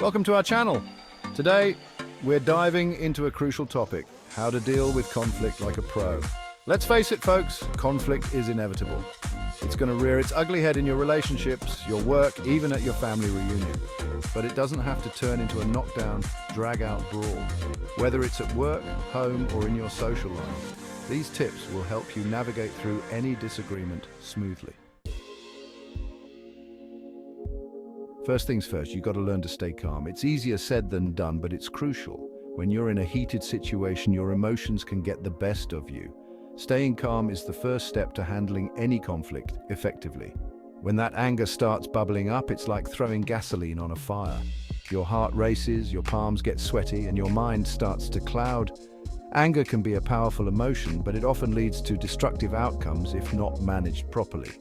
Welcome to our channel. Today, we're diving into a crucial topic, how to deal with conflict like a pro. Let's face it, folks, conflict is inevitable. It's going to rear its ugly head in your relationships, your work, even at your family reunion. But it doesn't have to turn into a knockdown, drag-out brawl. Whether it's at work, home, or in your social life, these tips will help you navigate through any disagreement smoothly. First things first, you've got to learn to stay calm. It's easier said than done, but it's crucial. When you're in a heated situation, your emotions can get the best of you. Staying calm is the first step to handling any conflict effectively. When that anger starts bubbling up, it's like throwing gasoline on a fire. Your heart races, your palms get sweaty, and your mind starts to cloud. Anger can be a powerful emotion, but it often leads to destructive outcomes if not managed properly.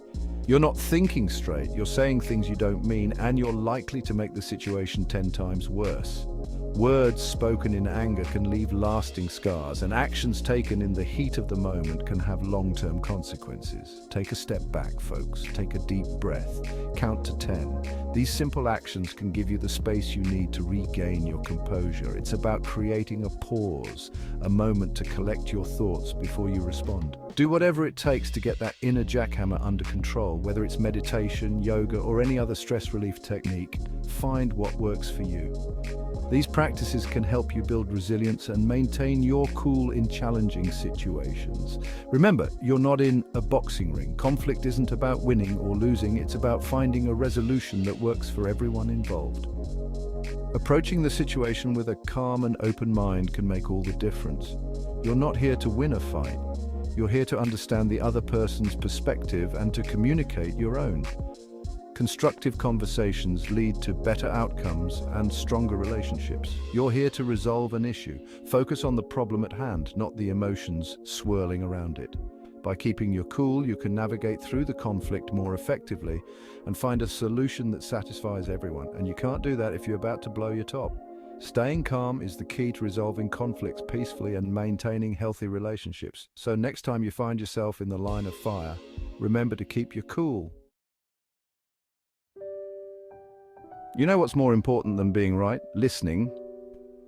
You're not thinking straight, you're saying things you don't mean, and you're likely to make the situation 10 times worse. Words spoken in anger can leave lasting scars, and actions taken in the heat of the moment can have long-term consequences. Take a step back, folks. Take a deep breath. Count to 10. These simple actions can give you the space you need to regain your composure. It's about creating a pause, a moment to collect your thoughts before you respond. Do whatever it takes to get that inner jackhammer under control, whether it's meditation, yoga, or any other stress relief technique. Find what works for you. These practices can help you build resilience and maintain your cool in challenging situations. Remember, you're not in a boxing ring. Conflict isn't about winning or losing, it's about finding a resolution that works for everyone involved. Approaching the situation with a calm and open mind can make all the difference. You're not here to win a fight. You're here to understand the other person's perspective and to communicate your own. Constructive conversations lead to better outcomes and stronger relationships. You're here to resolve an issue. Focus on the problem at hand, not the emotions swirling around it. By keeping your cool, you can navigate through the conflict more effectively and find a solution that satisfies everyone. And you can't do that if you're about to blow your top. Staying calm is the key to resolving conflicts peacefully and maintaining healthy relationships. So next time you find yourself in the line of fire, remember to keep your cool. You know what's more important than being right? Listening.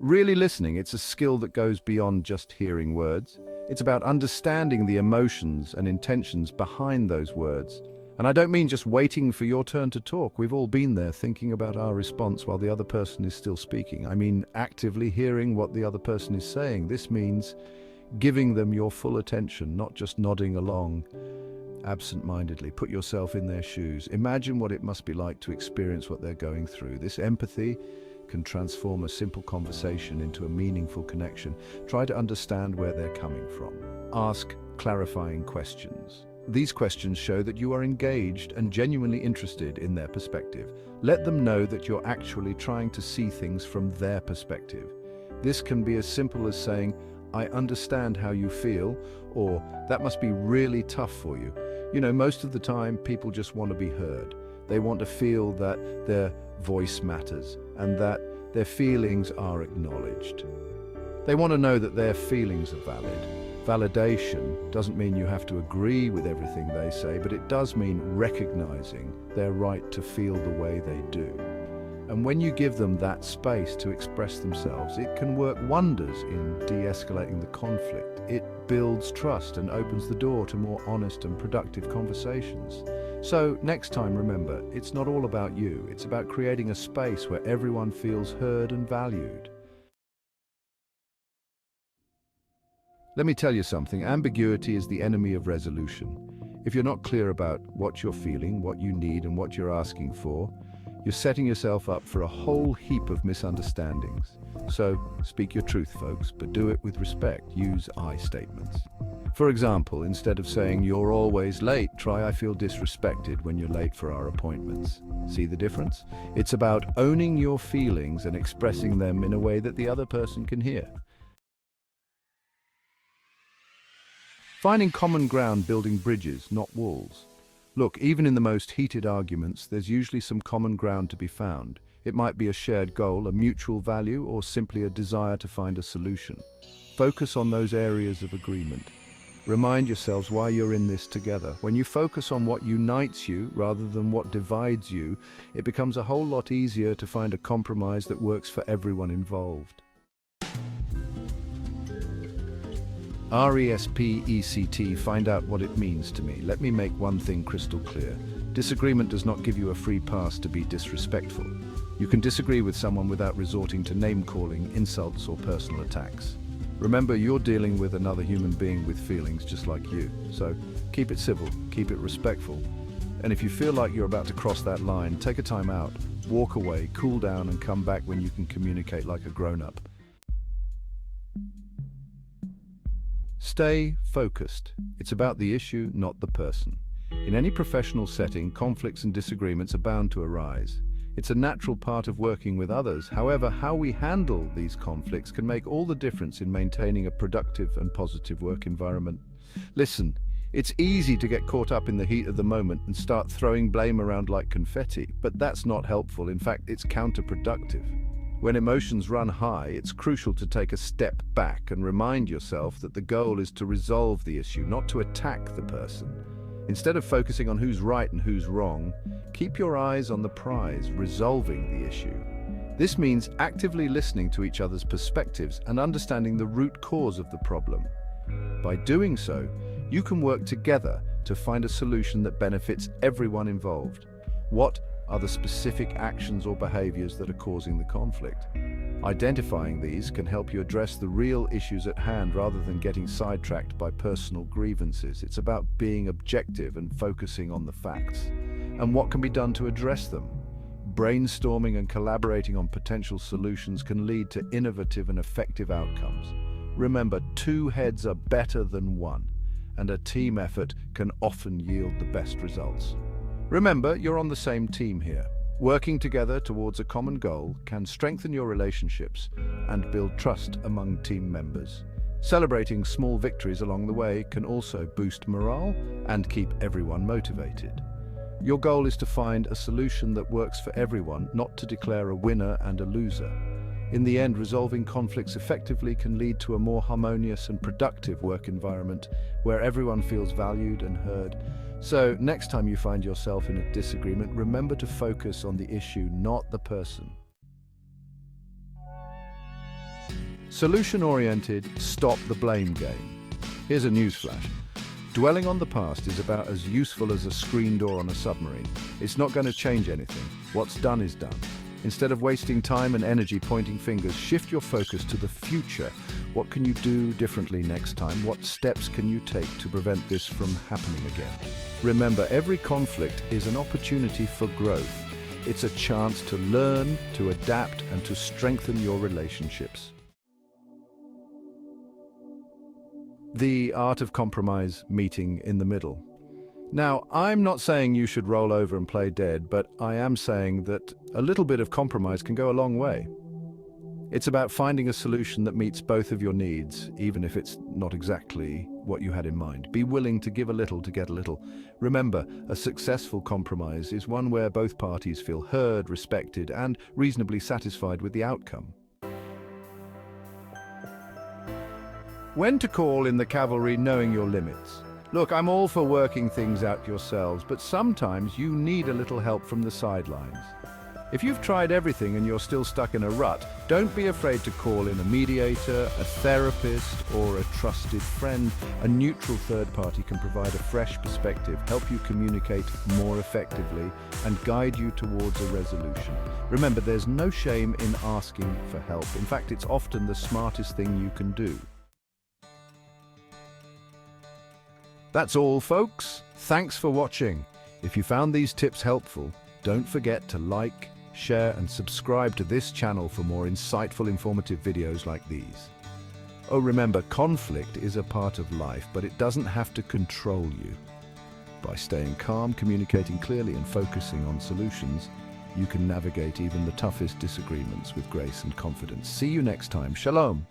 Really listening. It's a skill that goes beyond just hearing words. It's about understanding the emotions and intentions behind those words. And I don't mean just waiting for your turn to talk. We've all been there thinking about our response while the other person is still speaking. I mean actively hearing what the other person is saying. This means giving them your full attention, not just nodding along absent-mindedly. Put yourself in their shoes. Imagine what it must be like to experience what they're going through. This empathy can transform a simple conversation into a meaningful connection. Try to understand where they're coming from. Ask clarifying questions. These questions show that you are engaged and genuinely interested in their perspective. Let them know that you're actually trying to see things from their perspective. This can be as simple as saying, "I understand how you feel," or "That must be really tough for you." You know, most of the time, people just want to be heard. They want to feel that their voice matters and that their feelings are acknowledged. They want to know that their feelings are valid. Validation doesn't mean you have to agree with everything they say, but it does mean recognizing their right to feel the way they do. And when you give them that space to express themselves, it can work wonders in de-escalating the conflict. It builds trust and opens the door to more honest and productive conversations. So next time, remember, it's not all about you. It's about creating a space where everyone feels heard and valued. Let me tell you something, ambiguity is the enemy of resolution. If you're not clear about what you're feeling, what you need, and what you're asking for, you're setting yourself up for a whole heap of misunderstandings. So, speak your truth, folks, but do it with respect. Use I statements. For example, instead of saying, "You're always late," try, "I feel disrespected when you're late for our appointments." See the difference? It's about owning your feelings and expressing them in a way that the other person can hear. Finding common ground, building bridges, not walls. Look, even in the most heated arguments, there's usually some common ground to be found. It might be a shared goal, a mutual value, or simply a desire to find a solution. Focus on those areas of agreement. Remind yourselves why you're in this together. When you focus on what unites you rather than what divides you, it becomes a whole lot easier to find a compromise that works for everyone involved. RESPECT, find out what it means to me. Let me make one thing crystal clear. Disagreement does not give you a free pass to be disrespectful. You can disagree with someone without resorting to name-calling, insults, or personal attacks. Remember, you're dealing with another human being with feelings just like you. So keep it civil, keep it respectful. And if you feel like you're about to cross that line, take a time out, walk away, cool down, and come back when you can communicate like a grown-up. Stay focused. It's about the issue, not the person. In any professional setting, conflicts and disagreements are bound to arise. It's a natural part of working with others. However, how we handle these conflicts can make all the difference in maintaining a productive and positive work environment. Listen, it's easy to get caught up in the heat of the moment and start throwing blame around like confetti, but that's not helpful. In fact, it's counterproductive. When emotions run high, it's crucial to take a step back and remind yourself that the goal is to resolve the issue, not to attack the person. Instead of focusing on who's right and who's wrong, keep your eyes on the prize, resolving the issue. This means actively listening to each other's perspectives and understanding the root cause of the problem. By doing so, you can work together to find a solution that benefits everyone involved. What are the specific actions or behaviors that are causing the conflict? Identifying these can help you address the real issues at hand rather than getting sidetracked by personal grievances. It's about being objective and focusing on the facts and what can be done to address them. Brainstorming and collaborating on potential solutions can lead to innovative and effective outcomes. Remember, two heads are better than one, and a team effort can often yield the best results. Remember, you're on the same team here. Working together towards a common goal can strengthen your relationships and build trust among team members. Celebrating small victories along the way can also boost morale and keep everyone motivated. Your goal is to find a solution that works for everyone, not to declare a winner and a loser. In the end, resolving conflicts effectively can lead to a more harmonious and productive work environment where everyone feels valued and heard. So, next time you find yourself in a disagreement, remember to focus on the issue, not the person. Solution-oriented, stop the blame game. Here's a newsflash. Dwelling on the past is about as useful as a screen door on a submarine. It's not going to change anything. What's done is done. Instead of wasting time and energy pointing fingers, shift your focus to the future. What can you do differently next time? What steps can you take to prevent this from happening again? Remember, every conflict is an opportunity for growth. It's a chance to learn, to adapt, and to strengthen your relationships. The art of compromise, meeting in the middle. Now, I'm not saying you should roll over and play dead, but I am saying that a little bit of compromise can go a long way. It's about finding a solution that meets both of your needs, even if it's not exactly what you had in mind. Be willing to give a little to get a little. Remember, a successful compromise is one where both parties feel heard, respected, and reasonably satisfied with the outcome. When to call in the Cavalry, knowing your limits. Look, I'm all for working things out yourselves, but sometimes you need a little help from the sidelines. If you've tried everything and you're still stuck in a rut, don't be afraid to call in a mediator, a therapist, or a trusted friend. A neutral third party can provide a fresh perspective, help you communicate more effectively, and guide you towards a resolution. Remember, there's no shame in asking for help. In fact, it's often the smartest thing you can do. That's all, folks. Thanks for watching. If you found these tips helpful, don't forget to like, share, and subscribe to this channel for more insightful, informative videos like these. Oh, remember, conflict is a part of life, but it doesn't have to control you. By staying calm, communicating clearly, and focusing on solutions, you can navigate even the toughest disagreements with grace and confidence. See you next time. Shalom.